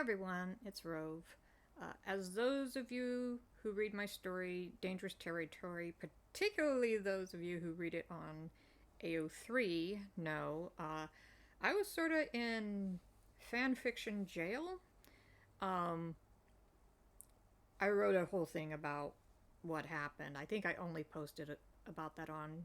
everyone, it's Rove. As those of you who read my story, Dangerous Territory, particularly those of you who read it on AO3, know, I was sort of in fanfiction jail. Um, I wrote a whole thing about what happened. I think I only posted about that on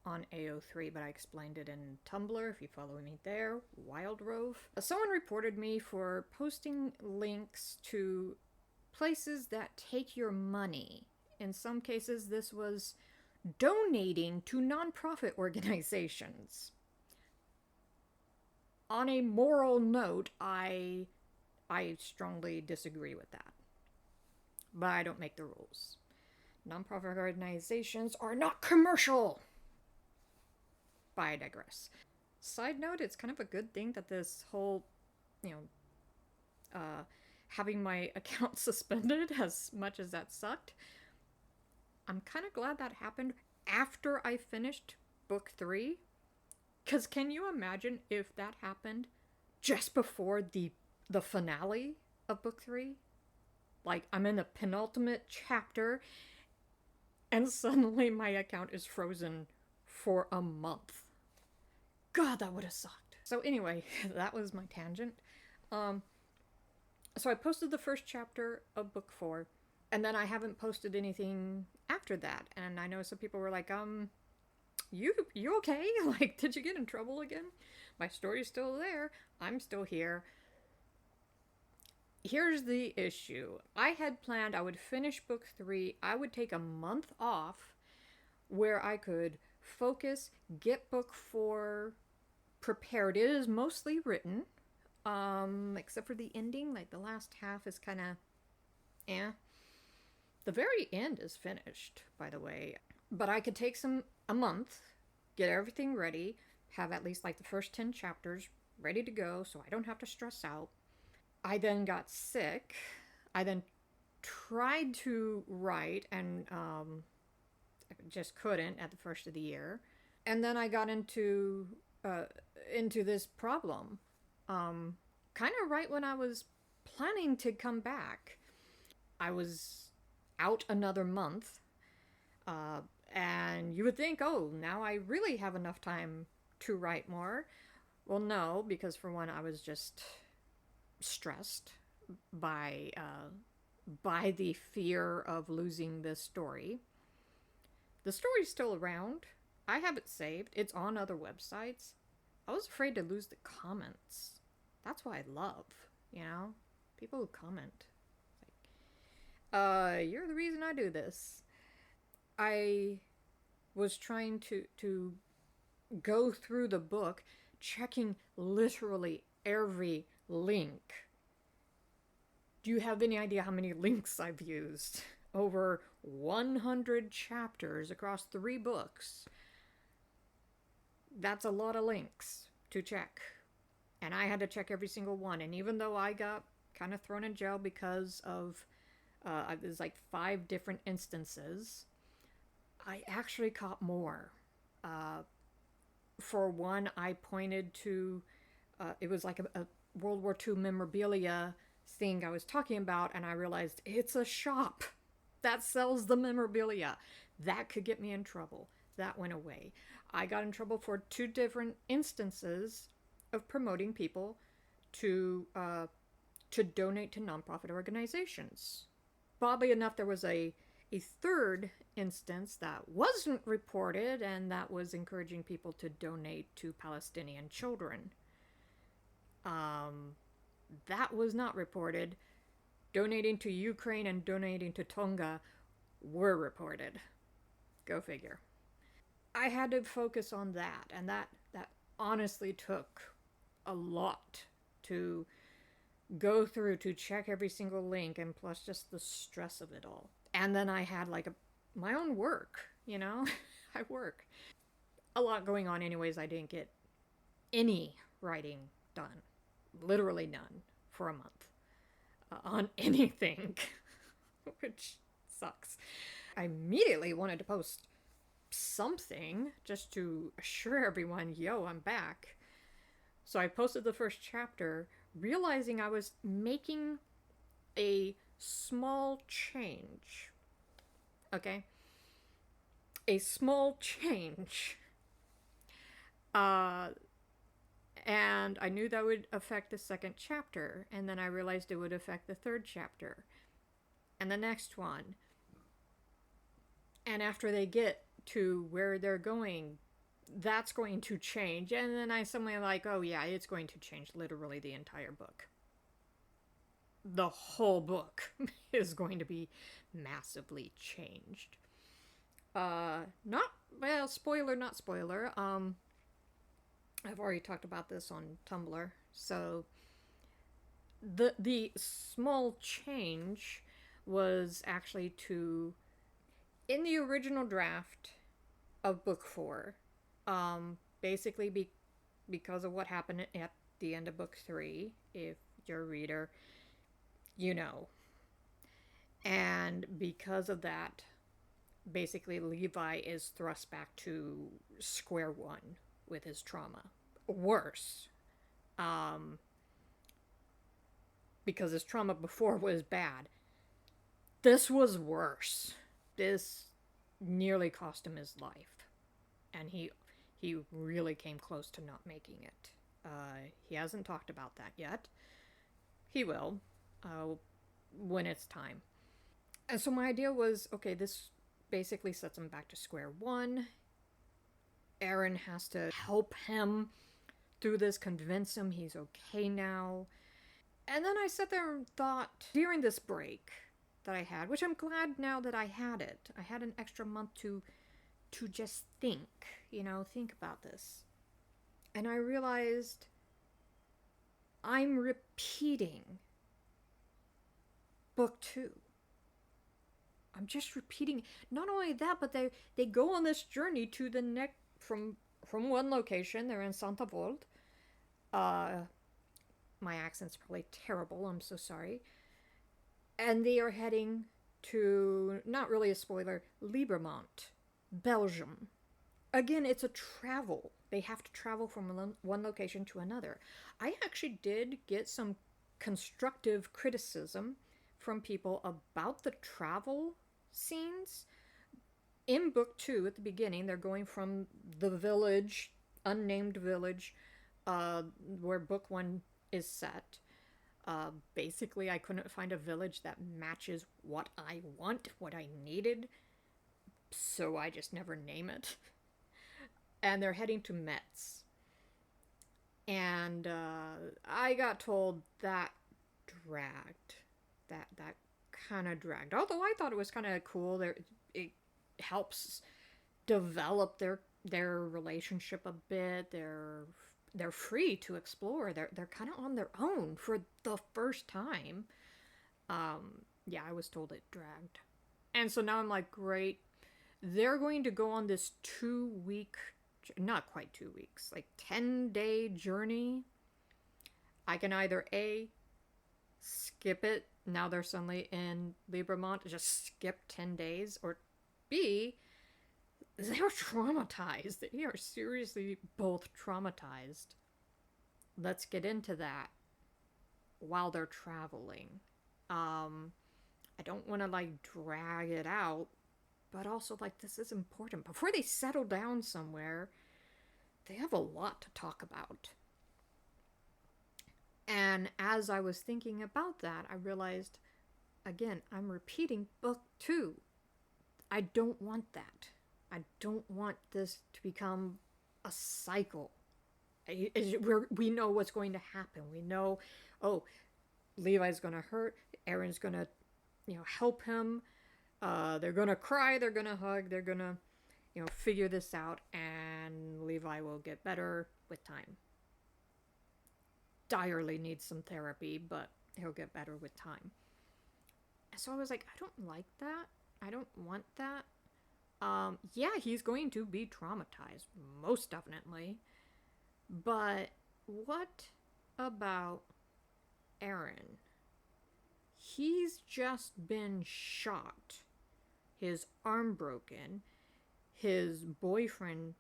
AO3, but I explained it in Tumblr if you follow me there, Wild Rove. Someone reported me for posting links to places that take your money. In some cases, this was donating to nonprofit organizations. On a moral note, I strongly disagree with that. But I don't make the rules. Nonprofit organizations are not commercial. But I digress. Side note, it's kind of a good thing that this whole, having my account suspended, as much as that sucked, I'm kind of glad that happened after I finished book 3. Because can you imagine if that happened just before the finale of book 3? Like, I'm in the penultimate chapter, and suddenly my account is frozen for a month. God, that would have sucked. So anyway, that was my tangent. So I posted the first chapter of book 4, and then I haven't posted anything after that. And I know some people were like, you okay? Like, did you get in trouble again? My story's still there. I'm still here. Here's the issue. I had planned I would finish book 3. I would take a month off where I could focus, get book 4 prepared. It is mostly written, except for the ending. Like, the last half is kind of The very end is finished, by the way. But I could take a month, get everything ready, have at least like the first 10 chapters ready to go so I don't have to stress out. I then got sick. I then tried to write and just couldn't at the first of the year. And then I got into this problem. Kind of right when I was planning to come back. I was out another month. And you would think, oh, now I really have enough time to write more. Well, no, because for one, I was just stressed by the fear of losing this story. The story's still around. I have it saved. It's on other websites. I was afraid to lose the comments. That's what I love, people who comment. Like, you're the reason I do this. I was trying to go through the book, checking literally every link. Do you have any idea how many links I've used? Over 100 chapters across 3 books. That's a lot of links to check. And I had to check every single one. And even though I got kind of thrown in jail because of, there's like 5 different instances, I actually caught more. For one, I pointed to, it was like a World War II memorabilia thing I was talking about, and I realized it's a shop that sells the memorabilia. That could get me in trouble. That went away. I got in trouble for 2 different instances of promoting people to donate to nonprofit organizations. Oddly enough, there was a third instance that wasn't reported, and that was encouraging people to donate to Palestinian children. That was not reported. Donating to Ukraine and donating to Tonga were reported. Go figure. I had to focus on that, and that honestly took a lot to go through to check every single link, and plus just the stress of it all. And then I had like my own work, I work. A lot going on anyways. I didn't get any writing done. Literally none for a month on anything, which sucks. I immediately wanted to post something just to assure everyone, yo, I'm back. So I posted the first chapter realizing I was making a small change. Okay? A small change. Uh, and I knew that would affect the second chapter. And then I realized it would affect the third chapter. And the next one. And after they get to where they're going, that's going to change. And then I suddenly like, oh yeah, it's going to change literally the entire book. The whole book is going to be massively changed. Not, well, spoiler, not spoiler. I've already talked about this on Tumblr. So the small change was actually to, in the original draft of book 4, basically because of what happened at the end of book 3, if you're a reader, you know. And because of that, basically Levi is thrust back to square one with his trauma. Worse. Because his trauma before was bad. This was worse. This nearly cost him his life. And he really came close to not making it. He hasn't talked about that yet. He will, when it's time. And so my idea was, okay, this basically sets him back to square one. Eren has to help him through this, convince him he's okay now. And then I sat there and thought, during this break that I had, which I'm glad now that I had it, I had an extra month to just think, think about this. And I realized I'm repeating book 2. I'm just repeating. Not only that, but they go on this journey to the next, from one location. They're in Santa Vold. My accent's probably terrible. I'm so sorry. And they are heading to, not really a spoiler, Liebermont, Belgium. Again, it's a travel. They have to travel from one location to another. I actually did get some constructive criticism from people about the travel scenes. In book 2, at the beginning, they're going from the village, unnamed village, where book 1 is set. Basically, I couldn't find a village that matches what I want, what I needed, so I just never name it. And they're heading to Metz. And I got told that dragged. That kind of dragged. Although I thought it was kind of cool. It helps develop their relationship a bit. They're free to explore. They're kind of on their own for the first time. Yeah, I was told it dragged. And so now I'm like, great. They're going to go on this 2-week, not quite 2 weeks, like 10-day journey. I can either A, skip it, now they're suddenly in Liebermont, just skip 10 days, or B, they're traumatized. They are seriously both traumatized. Let's get into that while they're traveling. I don't want to drag it out, but also this is important. Before they settle down somewhere, they have a lot to talk about. And as I was thinking about that, I realized, again, I'm repeating book 2. I don't want that. I don't want this to become a cycle. We know what's going to happen. We know, Levi's going to hurt. Eren's going to, help him. They're going to cry. They're going to hug. They're going to, figure this out. And Levi will get better with time. Direly needs some therapy, but he'll get better with time. And so I was like, I don't like that. I don't want that. Yeah, he's going to be traumatized, most definitely. But what about Eren? He's just been shot, his arm broken, his boyfriend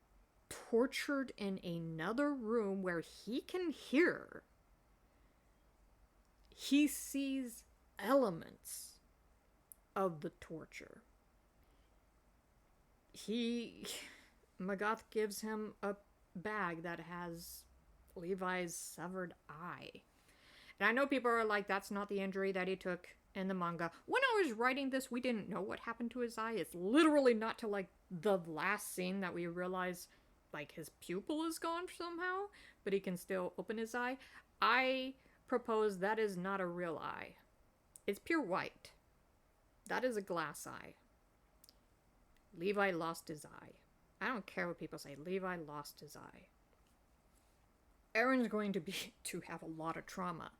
tortured in another room where he can hear. he sees elements of the torture. Magath gives him a bag that has Levi's severed eye. And I know people are like, that's not the injury that he took in the manga. When I was writing this, we didn't know what happened to his eye. It's literally not till like the last scene that we realize like his pupil is gone somehow, but he can still open his eye. I propose that is not a real eye. It's pure white. That is a glass eye. Levi lost his eye. I don't care what people say. Levi lost his eye. Aaron's going to have a lot of trauma.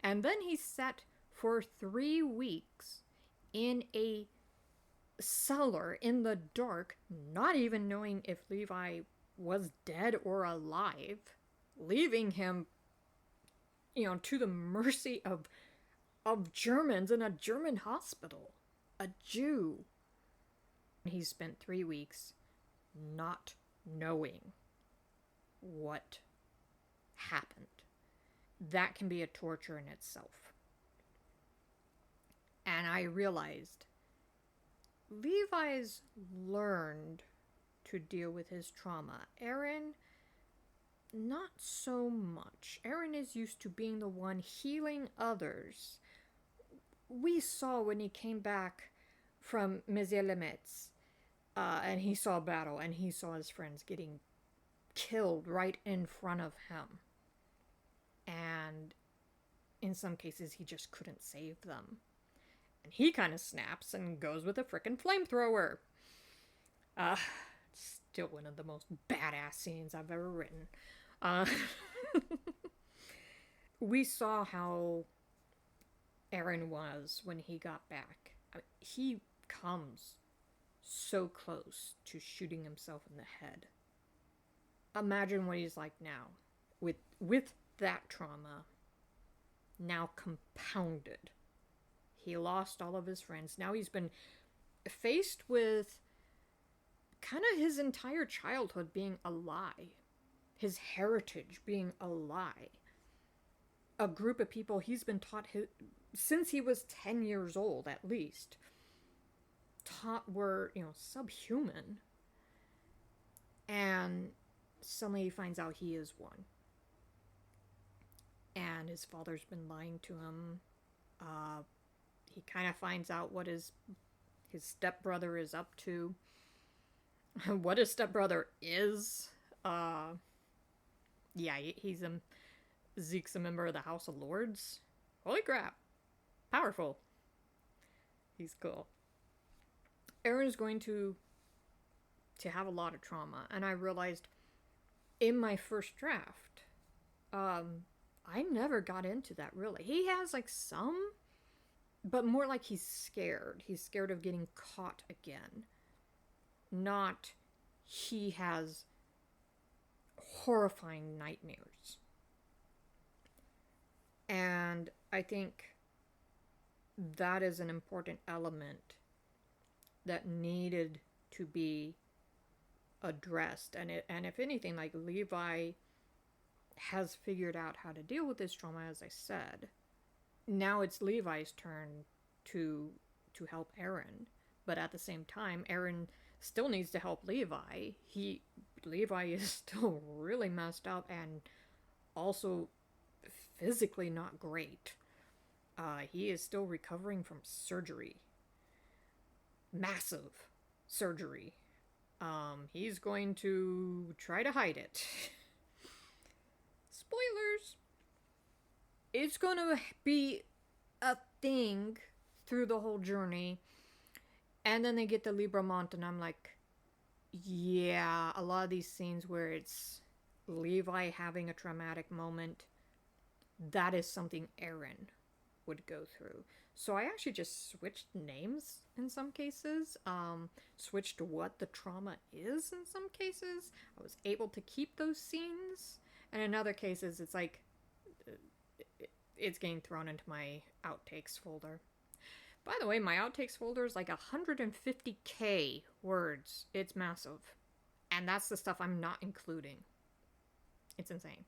And then he's set for 3 weeks in a cellar in the dark, not even knowing if Levi was dead or alive, leaving him, to the mercy of Germans in a German hospital. A Jew. He spent 3 weeks not knowing what happened. That can be a torture in itself. And I realized Levi's learned to deal with his trauma. Eren, not so much. Eren is used to being the one healing others. We saw when he came back from Meselemetz, and he saw battle, and he saw his friends getting killed right in front of him. And in some cases, he just couldn't save them. And he kind of snaps and goes with a frickin' flamethrower. Still one of the most badass scenes I've ever written. We saw how Eren was when he got back. He comes so close to shooting himself in the head. Imagine what he's like now, with that trauma now compounded. He lost all of his friends. Now he's been faced with kind of his entire childhood being a lie. His heritage being a lie. A group of people he's been taught since he was 10 years old, at least, taught were, subhuman. And suddenly he finds out he is one. And his father's been lying to him. He kind of finds out what his stepbrother is up to. What his stepbrother is. Zeke's a member of the House of Lords. Holy crap. Powerful. He's cool. Eren's going to have a lot of trauma. And I realized in my first draft, I never got into that really. He has like some, but more like he's scared. He's scared of getting caught again. Not he has horrifying nightmares. And I think that is an important element that needed to be addressed. And if anything, like Levi has figured out how to deal with this trauma, as I said. Now it's Levi's turn to help Eren. But at the same time, Eren still needs to help Levi. Levi is still really messed up and also physically not great. He is still recovering from surgery. Massive surgery. He's going to try to hide it. Spoilers! It's gonna be a thing through the whole journey. And then they get to Libramont, and I'm like, yeah, a lot of these scenes where it's Levi having a traumatic moment, that is something Eren would go through. So I actually just switched names in some cases, switched what the trauma is in some cases. I was able to keep those scenes, and in other cases it's like, it's getting thrown into my outtakes folder. By the way, my outtakes folder is like 150k words. It's massive. And that's the stuff I'm not including. It's insane.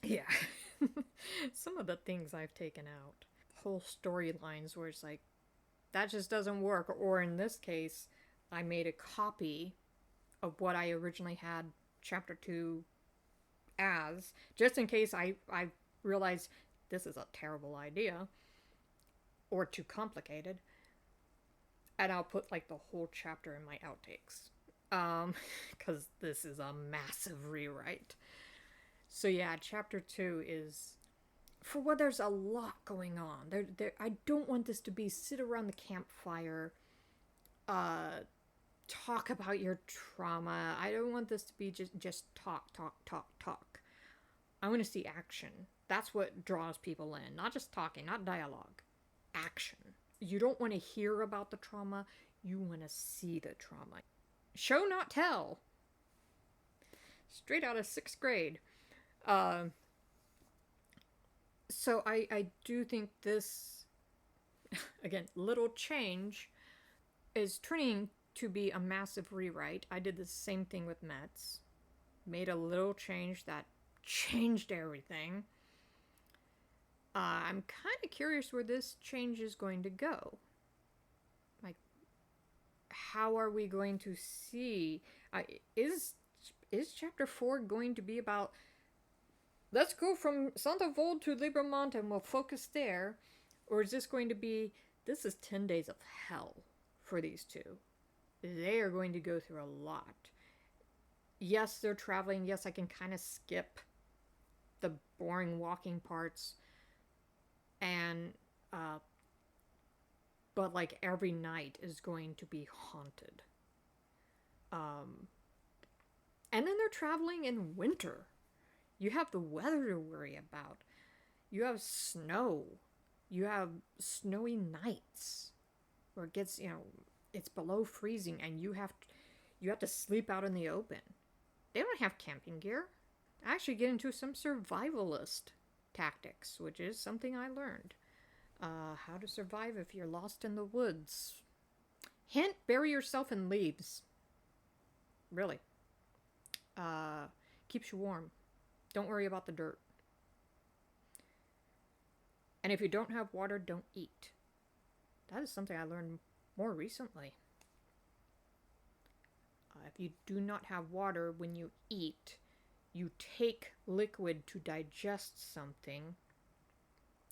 Yeah. Some of the things I've taken out, whole storylines where it's like, that just doesn't work. Or in this case, I made a copy of what I originally had chapter 2 as, just in case I realized this is a terrible idea or too complicated. And I'll put like the whole chapter in my outtakes. Because this is a massive rewrite. So yeah, chapter 2 is, for what there's a lot going on. I don't want this to be sit around the campfire, talk about your trauma. I don't want this to be just talk, talk, talk, talk. I want to see action. That's what draws people in. Not just talking, not dialogue. Action. You don't want to hear about the trauma. You want to see the trauma. Show, not tell. Straight out of 6th grade. So I do think this, again, little change is turning to be a massive rewrite. I did the same thing with Mets. Made a little change that changed everything. I'm kind of curious where this change is going to go. Like, how are we going to see? Is chapter 4 going to be about, let's go from Sandoval to Libermont and we'll focus there? Or is this going to be, this is 10 days of hell for these two? They are going to go through a lot. Yes, they're traveling. Yes, I can kind of skip the boring walking parts. And, but like every night is going to be haunted. And then they're traveling in winter. You have the weather to worry about. You have snow. You have snowy nights where it gets, it's below freezing and you have to sleep out in the open. They don't have camping gear. I actually get into some survivalist tactics, which is something I learned. How to survive if you're lost in the woods. Hint, bury yourself in leaves. Really. Keeps you warm. Don't worry about the dirt. And if you don't have water, don't eat. That is something I learned more recently. If you do not have water when you eat, you take liquid to digest something,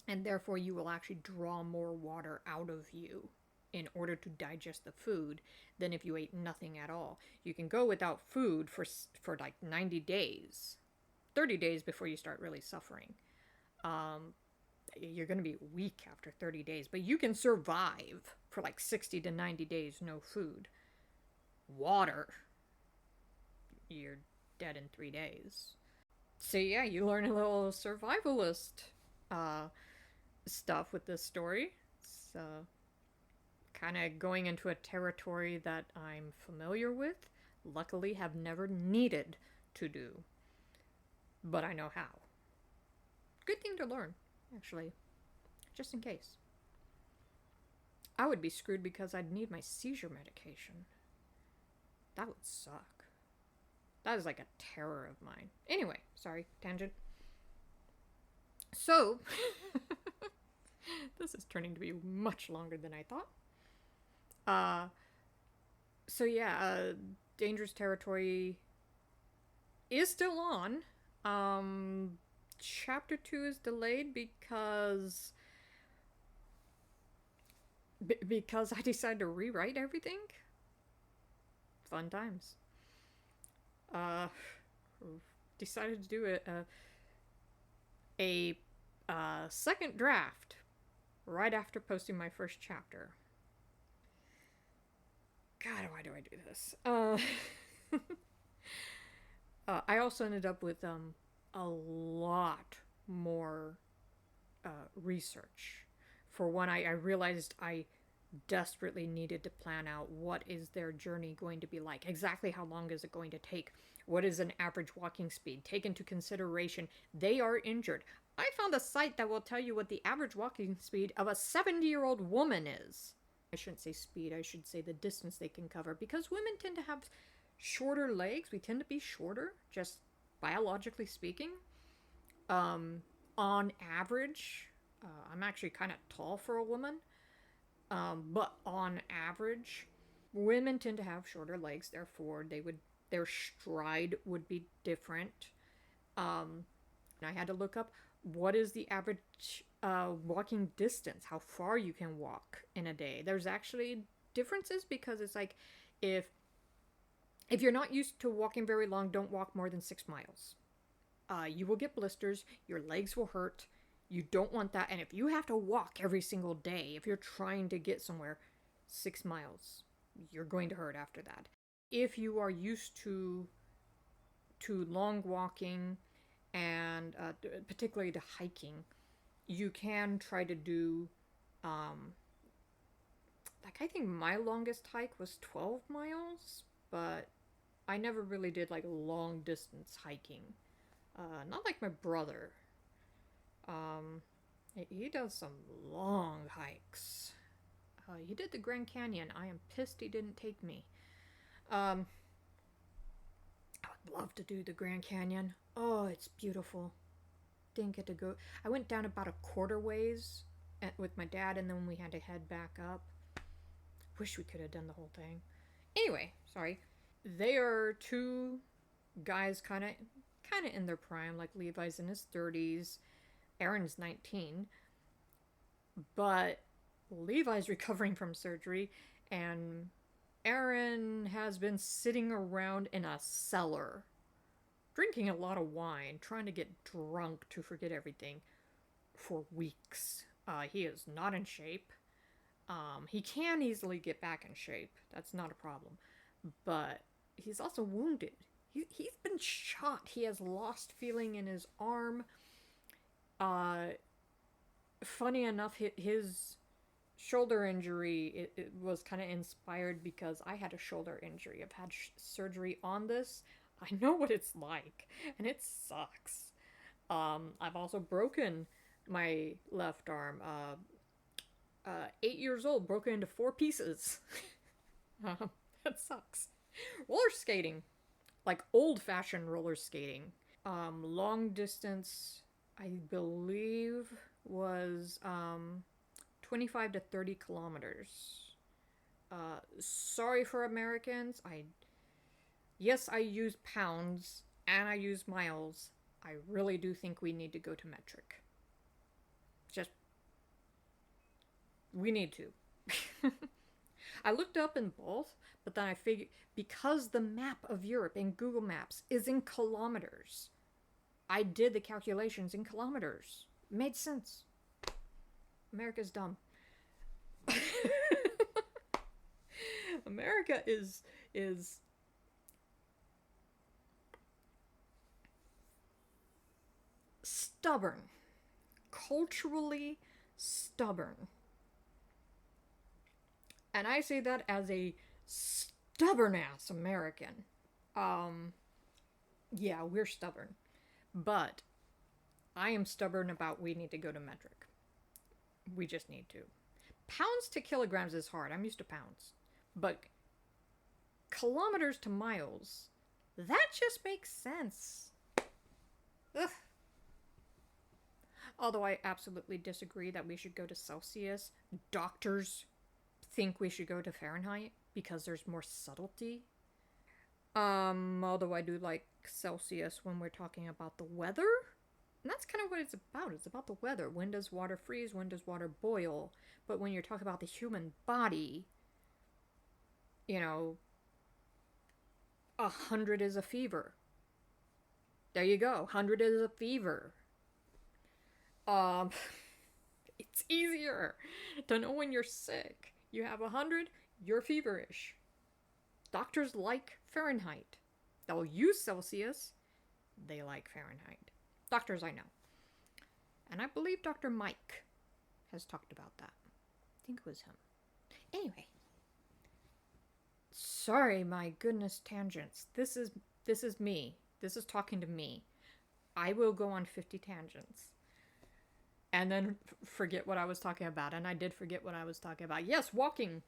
and therefore you will actually draw more water out of you in order to digest the food than if you ate nothing at all. You can go without food for like 90 days, 30 days before you start really suffering. You're going to be weak after 30 days, but you can survive for like 60 to 90 days, no food. Water, you're dead in 3 days. So yeah, you learn a little survivalist stuff with this story. It's kind of going into a territory that I'm familiar with. Luckily, have never needed to do, but I know how. Good thing to learn, actually, just in case. I would be screwed because I'd need my seizure medication. That would suck. That is like a terror of mine. Anyway, sorry, tangent. So, this is turning to be much longer than I thought. So yeah, Dangerous Territory is still on. Chapter 2 is delayed because I decided to rewrite everything. Fun times. Decided to do a second draft right after posting my first chapter. God, why do I do this? I also ended up with a lot more research. For one, I realized I desperately needed to plan out what is their journey going to be like. Exactly how long is it going to take? What is an average walking speed? Take into consideration they are injured. I found a site that will tell you what the average walking speed of a 70-year-old woman is. I shouldn't say speed, I should say the distance they can cover, because women tend to have shorter legs. We tend to be shorter, just biologically speaking. on average, I'm actually kind of tall for a woman, but on average, women tend to have shorter legs. Therefore, their stride would be different. And I had to look up what is the average walking distance, how far you can walk in a day. There's actually differences because it's like if you're not used to walking very long, don't walk more than 6 miles. You will get blisters, your legs will hurt. You don't want that. And if you have to walk every single day, if you're trying to get somewhere, 6 miles, you're going to hurt after that. If you are used to long walking and particularly to hiking, you can try to do like I think my longest hike was 12 miles, but I never really did like long distance hiking. Not like my brother. Um, he does some long hikes. He did the Grand Canyon. I am pissed he didn't take me. Um, I would love to do the Grand Canyon. Oh, it's beautiful. Didn't get to go. I went down about a quarter ways with my dad, and then we had to head back up. Wish we could have done the whole thing. Anyway, sorry. They are two guys kind of in their prime. Like Levi's in his 30s, Aaron's 19, but Levi's recovering from surgery, and Aaron has been sitting around in a cellar, drinking a lot of wine, trying to get drunk to forget everything for weeks. He is not in shape. He can easily get back in shape. That's not a problem. But he's also wounded. He's been shot. He has lost feeling in his arm. Funny enough, his shoulder injury it was kind of inspired because I had a shoulder injury. I've had surgery on this. I know what it's like, and it sucks. I've also broken my left arm. 8 years old, broken into 4 pieces. That sucks. Roller skating, like old-fashioned roller skating. Long distance, I believe, was 25 to 30 kilometers. Sorry for Americans. Yes, I use pounds and I use miles. I really do think we need to go to metric. Just, we need to. I looked up in both, but then I figured because the map of Europe in Google Maps is in kilometers, I did the calculations in kilometers. Made sense. America's dumb. America is stubborn. Culturally stubborn. And I say that as a stubborn ass American. Yeah, we're stubborn. But I am stubborn about we need to go to metric. We just need to. Pounds to kilograms is hard. I'm used to pounds. But kilometers to miles, that just makes sense. Ugh. Although I absolutely disagree that we should go to Celsius. Doctors think we should go to Fahrenheit because there's more subtlety. Although I do like Celsius when we're talking about the weather. And that's kind of what it's about. It's about the weather. When does water freeze? When does water boil? But when you're talking about the human body, 100 is a fever. There you go. 100 is a fever. It's easier to know when you're sick. You have 100, you're feverish. Doctors like Fahrenheit. They'll use Celsius. They like Fahrenheit. Doctors I know. And I believe Dr. Mike has talked about that. I think it was him. Anyway. Sorry, my goodness, tangents. This is me. This is talking to me. I will go on 50 tangents. And then forget what I was talking about. And I did forget what I was talking about. Yes, walking.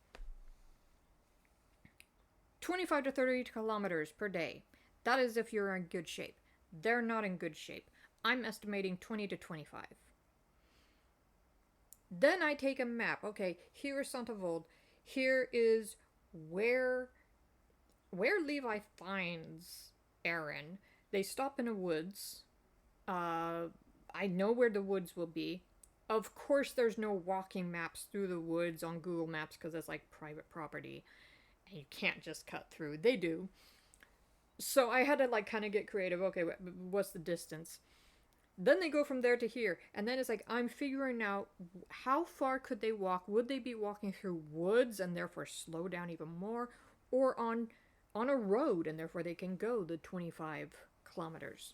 25 to 30 kilometers per day. That is if you're in good shape. They're not in good shape. I'm estimating 20 to 25. Then I take a map. Okay, here is Santovold. Here is where Levi finds Aaron. They stop in a woods. I know where the woods will be. Of course, there's no walking maps through the woods on Google Maps because it's like private property. And you can't just cut through. They do. So I had to like kind of get creative. Okay, what's the distance? Then they go from there to here. And then it's like, I'm figuring out how far could they walk? Would they be walking through woods and therefore slow down even more? Or on a road and therefore they can go the 25 kilometers?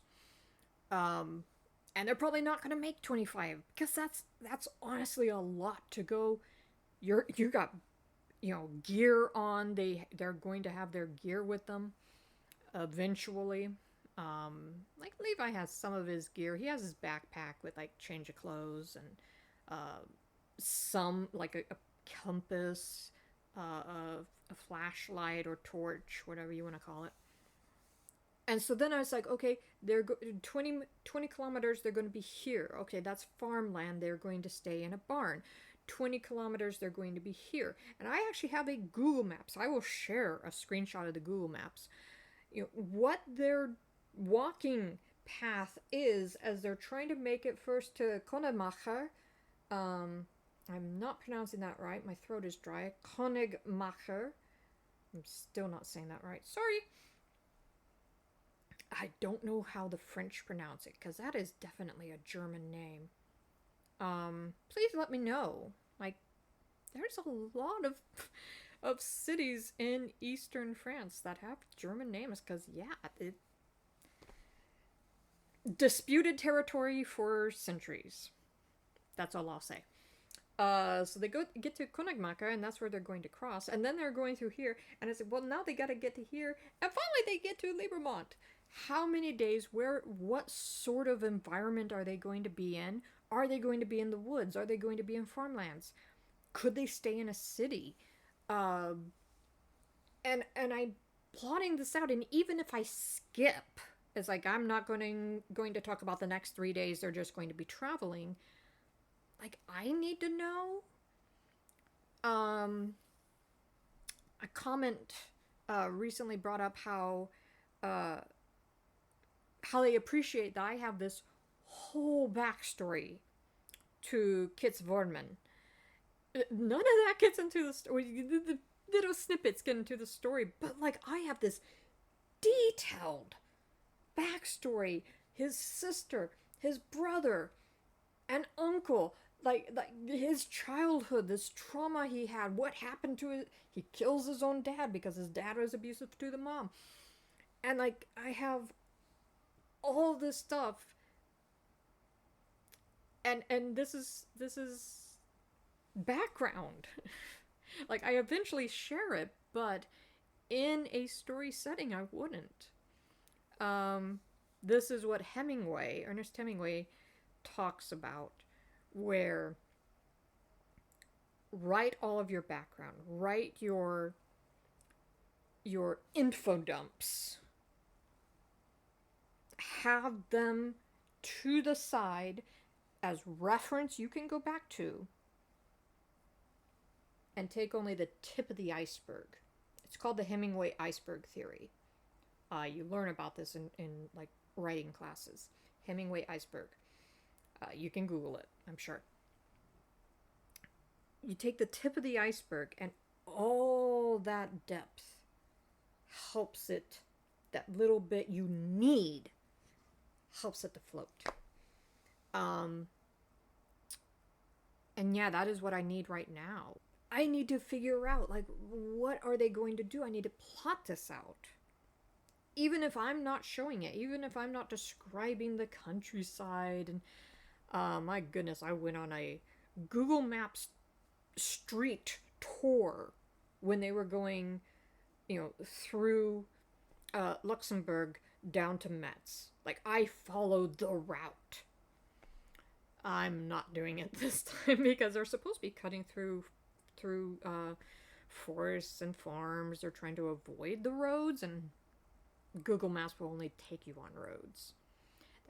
And they're probably not going to make 25 because that's honestly a lot to go. You got gear on. They're going to have their gear with them eventually. Like Levi has some of his gear. He has his backpack with like change of clothes and some like a compass, a flashlight or torch, whatever you want to call it. And so then I was like, okay, they're 20 kilometers, they're going to be here. Okay, that's farmland. They're going to stay in a barn. 20 kilometers, they're going to be here. And I actually have a Google Maps. I will share a screenshot of the Google Maps. What their walking path is as they're trying to make it first to Konigmacher. I'm not pronouncing that right. My throat is dry. Konigmacher. I'm still not saying that right. Sorry. I don't know how the French pronounce it, because that is definitely a German name. Please let me know. Like, there's a lot of cities in eastern France that have German names, because, yeah, it disputed territory for centuries. That's all I'll say. So they get to Konigmacher, and that's where they're going to cross, and then they're going through here, and I said, well, now they gotta get to here, and finally they get to Liebermont. How many days, what sort of environment are they going to be in? Are they going to be in the woods? Are they going to be in farmlands? Could they stay in a city? And I'm plotting this out, and even if I skip, it's like I'm not going to talk about the next 3 days, they're just going to be traveling. Like, I need to know. A comment recently brought up how they appreciate that I have this whole backstory to Kitz Vormann. None of that gets into the story. The little snippets get into the story, but like I have this detailed backstory. His sister, his brother, an uncle, like his childhood, this trauma he had, what happened to it. He kills his own dad because his dad was abusive to the mom. And like I have all this stuff, and this is background. Like I eventually share it, but in a story setting I wouldn't. This is what Ernest Hemingway talks about, where write all of your background, write your info dumps, have them to the side as reference you can go back to, and take only the tip of the iceberg. It's called the Hemingway iceberg theory. You learn about this in like writing classes. Hemingway iceberg. You can Google it, I'm sure. You take the tip of the iceberg, and all that depth helps it, that little bit you need, helps it to float. And yeah, that is what I need right now. I need to figure out, like, what are they going to do? I need to plot this out. Even if I'm not showing it, even if I'm not describing the countryside. And my goodness, I went on a Google Maps street tour when they were going, through Luxembourg down to Metz. Like, I followed the route. I'm not doing it this time because they're supposed to be cutting through forests and farms. They're trying to avoid the roads, and Google Maps will only take you on roads.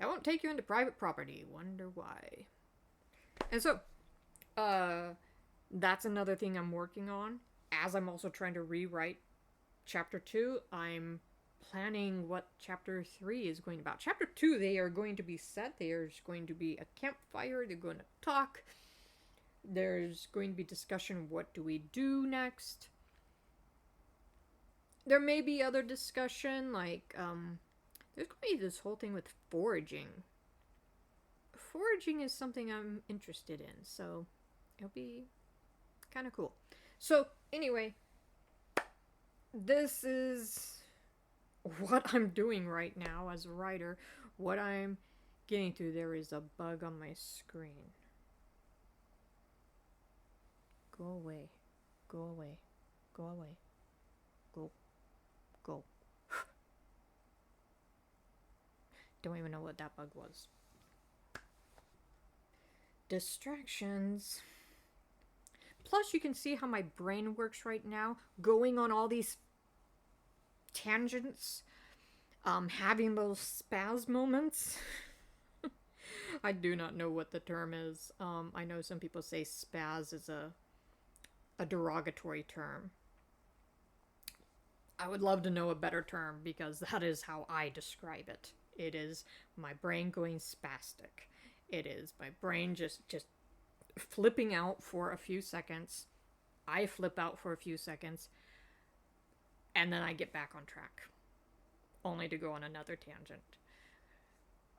I won't take you into private property. Wonder why. And so, that's another thing I'm working on. As I'm also trying to rewrite chapter 2, I'm planning what chapter 3 is going about. Chapter 2, they are going to be set. There's going to be a campfire. They're going to talk. There's going to be discussion. What do we do next? There may be other discussion, like, there's going to be this whole thing with foraging. Foraging is something I'm interested in, so it'll be kind of cool. So, anyway, this is what I'm doing right now as a writer. What I'm getting through. There is a bug on my screen. Go away. Go away. Go away. Go. Go. Don't even know what that bug was. Distractions. Plus, you can see how my brain works right now, going on all these tangents, having those spaz moments. I do not know what the term is. I know some people say spaz is a derogatory term. I would love to know a better term, because that is how I describe it. It is my brain going spastic. It is my brain just flipping out for a few seconds. I flip out for a few seconds. And then I get back on track. Only to go on another tangent.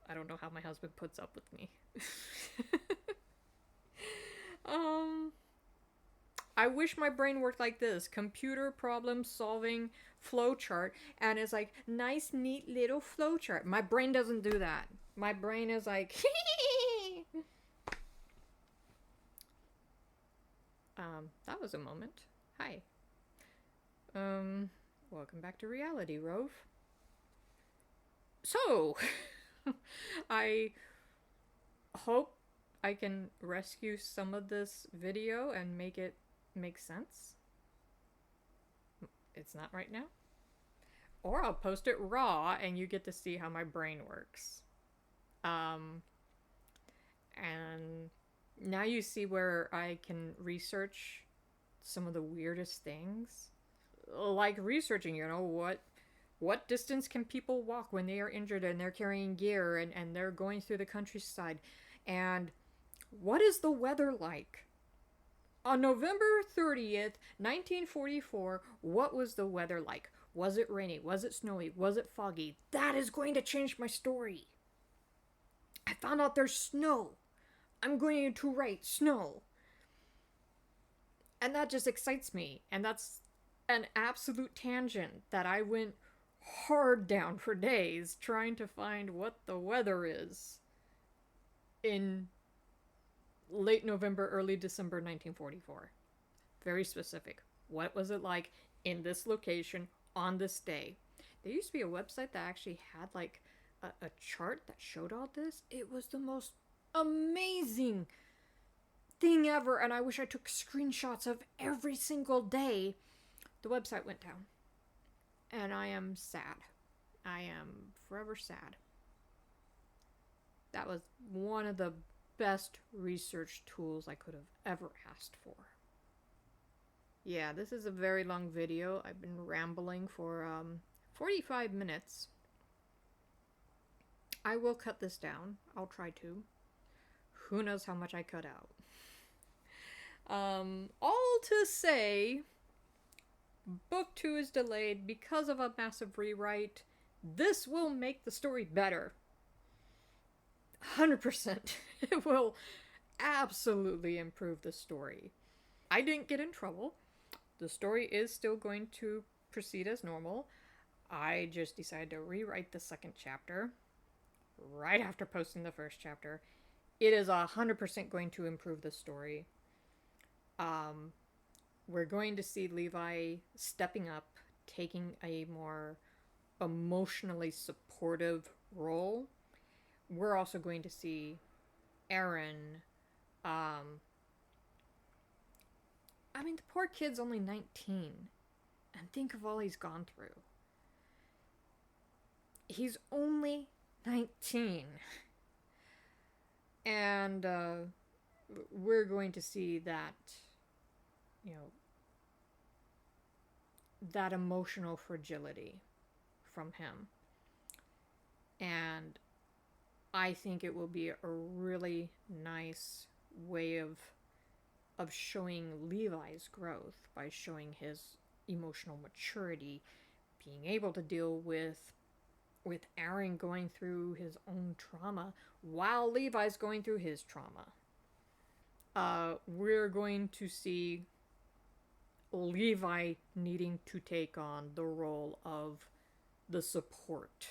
I don't know how my husband puts up with me. I wish my brain worked like this. Computer problem solving flowchart. And it's like, nice, neat little flowchart. My brain doesn't do that. My brain is like, that was a moment. Hi. Welcome back to Reality Rove. So, I hope I can rescue some of this video and make it make sense. It's not right now. Or I'll post it raw and you get to see how my brain works. And now you see where I can research some of the weirdest things. Like researching, what distance can people walk when they are injured and they're carrying gear and they're going through the countryside? And what is the weather like? On November 30th, 1944, what was the weather like? Was it rainy? Was it snowy? Was it foggy? That is going to change my story. I found out there's snow. I'm going to write snow. And that just excites me. And that's an absolute tangent that I went hard down for days trying to find what the weather is in late November, early December 1944. Very specific. What was it like in this location on this day? There used to be a website that actually had like a chart that showed all this. It was the most amazing thing ever, and I wish I took screenshots of every single day. The website went down. And I am sad. I am forever sad. That was one of the best research tools I could have ever asked for. Yeah, this is a very long video. I've been rambling for 45 minutes. I will cut this down. I'll try to. Who knows how much I cut out. All to say, Book 2 is delayed because of a massive rewrite. This will make the story better. 100%. It will absolutely improve the story. I didn't get in trouble. The story is still going to proceed as normal. I just decided to rewrite the second chapter right after posting the first chapter. It is 100% going to improve the story. We're going to see Levi stepping up, taking a more emotionally supportive role. We're also going to see Aaron. I mean, the poor kid's only 19. And think of all he's gone through. He's only 19. And we're going to see that, you know, that emotional fragility from him. And I think it will be a really nice way of showing Levi's growth by showing his emotional maturity, being able to deal with Aaron going through his own trauma while Levi's going through his trauma. We're going to see Levi needing to take on the role of the support,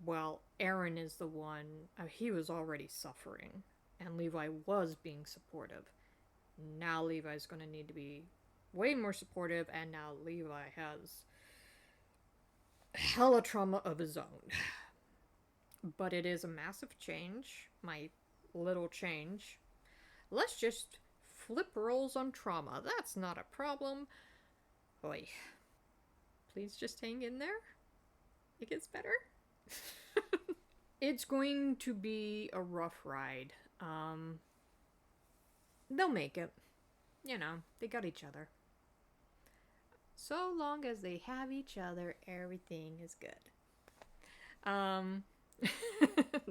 while Aaron is the one, he was already suffering, and Levi was being supportive. Now Levi's going to need to be way more supportive, and now Levi has hella trauma of his own. But it is a massive change, my little change. Let's just flip roles on trauma. That's not a problem. Oy. Please just hang in there. It gets better. It's going to be a rough ride. They'll make it. You know, they got each other. So long as they have each other, everything is good.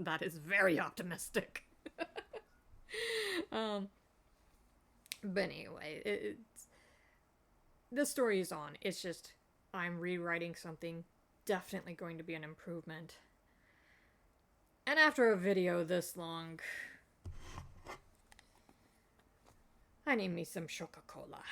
That is very optimistic. But anyway, the story is on. It's just, I'm rewriting something. Definitely going to be an improvement. And after a video this long, I need me some Coca-Cola.